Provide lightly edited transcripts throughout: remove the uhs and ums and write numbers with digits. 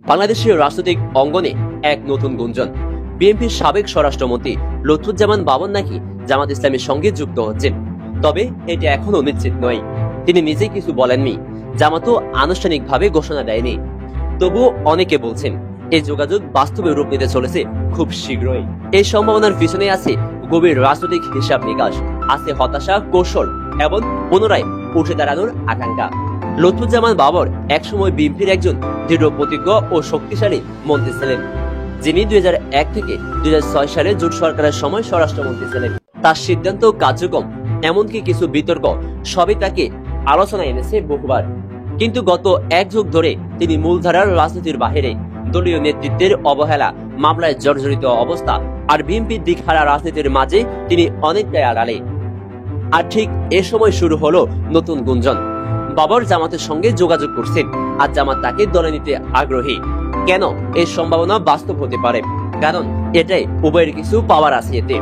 বাংলাদেশের রাজনৈতিক অঙ্গনে এক নতুন গুঞ্জন। বিএনপির সাবেক স্বরাষ্ট্রমন্ত্রী লুৎফুজ্জামান বাবর নাকি জামাত ইসলামের সঙ্গে যুক্ত হচ্ছেন। তবে এটা এখনো নিশ্চিত নয়। তিনি নিজেই কিছু বলেননি, জামাতও আনুষ্ঠানিকভাবে ঘোষণা দেয়নি। তবুও অনেকে বলছেন এই যোগাযোগ বাস্তবে রূপ নিতে চলেছে খুব শীঘ্রই। এই সম্ভাবনার পিছনে আছে গভীর রাজনৈতিক হিসাব নিকাশ, আছে হতাশা, কৌশল এবং পুনরায় উঠে দাঁড়ানোর আকাঙ্ক্ষা। লুৎফুজ্জামান বাবর একসময় বিএনপির একজন দৃঢ় প্রতিজ্ঞ ও শক্তিশালী মন্ত্রী ছিলেন, যিনি 2001 থেকে 2006 সালে জোট সরকারের সময় স্বরাষ্ট্রমন্ত্রী ছিলেন। তার সিদ্ধান্ত, কার্যক্রম, এমনকি কিছু বিতর্ক সবই তাকে আলোচনায় এনেছে বহুবার। কিন্তু গত এক যুগ ধরে তিনি মূলধারার রাজনীতির বাহিরে, দলীয় নেতৃত্বের অবহেলা, মামলায় জর্জরিত অবস্থা আর বিএনপির দিকহারা রাজনীতির মাঝে তিনি অনেকটাই আড়ালে। আর ঠিক এ সময় শুরু হলো নতুন গুঞ্জন। বাবর জামাতের সঙ্গে যোগাযোগ করছেন আর জামাত তাকে দলে নিতে আগ্রহী। কেন এই সম্ভাবনা বাস্তব হতে পারে? কারণ এটাই উভয়ের কিছু পাওয়ার আছে। এতে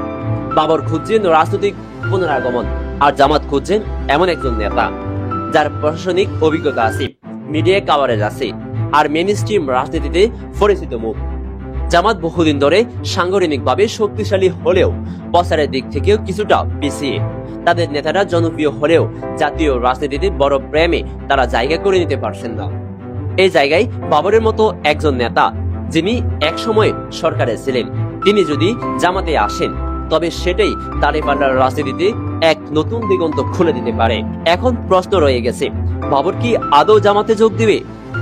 বাবর খুঁজছেন রাজনৈতিক পুনরাগমন, আর জামাত খুঁজছেন এমন একজন নেতা যার প্রশাসনিক অভিজ্ঞতা আছে, মিডিয়া কাভারেজ আছে আর মেইন স্ট্রিম রাজনীতিতে পরিচিত মুখ। জামাত বহুদিন ধরে সাংগঠনিকভাবে শক্তিশালী হলেও প্রচারের দিক থেকেও কিছুটা পিছিয়ে। তাদের নেতারা জনপ্রিয় হলেও জাতীয় রাজনীতিতে বড় প্রেমে তারা জায়গা করে নিতে পারছেন না। এই জায়গায় বাবরের মতো একজন নেতা, যিনি একসময় সরকারে ছিলেন, তিনি যদি জামাতে আসেন তবে সেটাই দাঁড়িপাল্লার রাজনীতিতে এক নতুন দিগন্ত খুলে দিতে পারে। এখন প্রশ্ন রয়ে গেছে, বাবর কি আদৌ জামাতে যোগ দিবে?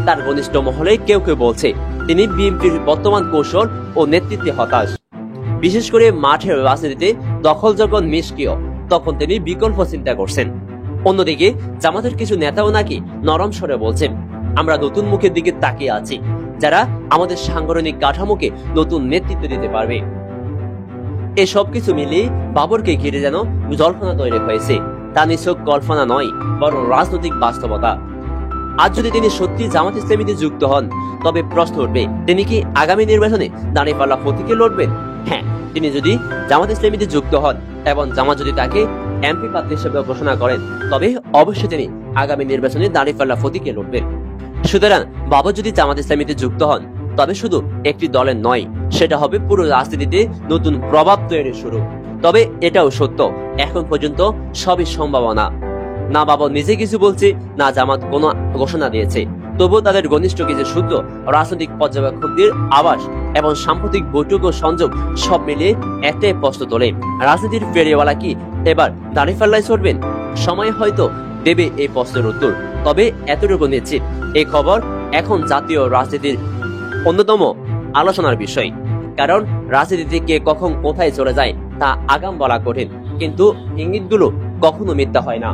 তার ঘনিষ্ঠ মহলে কেউ কেউ বলছে তিনি বিএনপির বর্তমান কৌশল ও নেতৃত্বে হতাশ। বিশেষ করে মাঠের রাজনীতিতে দখল যখন নিষ্ক্রিয়, তখন তিনি বিকল্প চিন্তা করছেন। অন্যদিকে জামাতের কিছু নেতাও নাকি নরম স্বরে বলছেন, আমরা নতুন মুখের দিকে তাকিয়ে আছি, যারা আমাদের সাংগঠনিক কাঠামোকে নতুন নেতৃত্ব দিতে পারবে। এই সবকিছু মিলিয়ে বাবরকে ঘিরে যেন জল্পনা তৈরি হয়েছে। তা নিছক কল্পনা নয়, বরং রাজনৈতিক বাস্তবতা। আজ যদি তিনি সত্যি জামাত ইসলামীতে যুক্ত হন, তবে প্রশ্ন উঠবে, তিনি কি আগামী নির্বাচনে দাঁড়িপাল্লা প্রতীকে লড়বেন? হ্যাঁ, তিনি যদি জামাত ইসলামীতে যুক্ত হন এবং জামাত যদি তাকে এমপি প্রার্থী হিসেবে ঘোষণা করেন, তবে অবশ্যই তিনি আগামী নির্বাচনে দাঁড়িপাল্লা প্রতীকে লড়বেন। সুতরাং বাবর যদি জামাত ইসলামীতে যুক্ত হন, তবে শুধু একটি দলের নয়, সেটা হবে পুরো রাজনীতিতে নতুন প্রভাব তৈরির শুরু। তবে এটাও সত্য, এখন পর্যন্ত সবই সম্ভাবনা। না বাবর নিজে কিছু বলছে, না জামাত কোনো ঘোষণা দিয়েছে। তবুও তাদের ঘনিষ্ঠ কিছু সূত্র, রাজনৈতিক পর্যবেক্ষকদের আবাস এবং সাম্প্রতিক বৈঠক ও সংযোগ সব মিলিয়ে একটাই প্রশ্ন তোলে, রাজনীতির ফেরিওয়ালা কি এবার দাঁড়িপাল্লায় চড়বেন? সময় হয়তো দেবে এই প্রশ্নের উত্তর। তবে এতটুকু নিশ্চিত, এই খবর এখন জাতীয় রাজনীতির অন্যতম আলোচনার বিষয়। কারণ রাজনীতিতে কে কখন কোথায় চলে যায় তা আগাম বলা কঠিন, কিন্তু ইঙ্গিতগুলো কখনো মিথ্যা হয় না।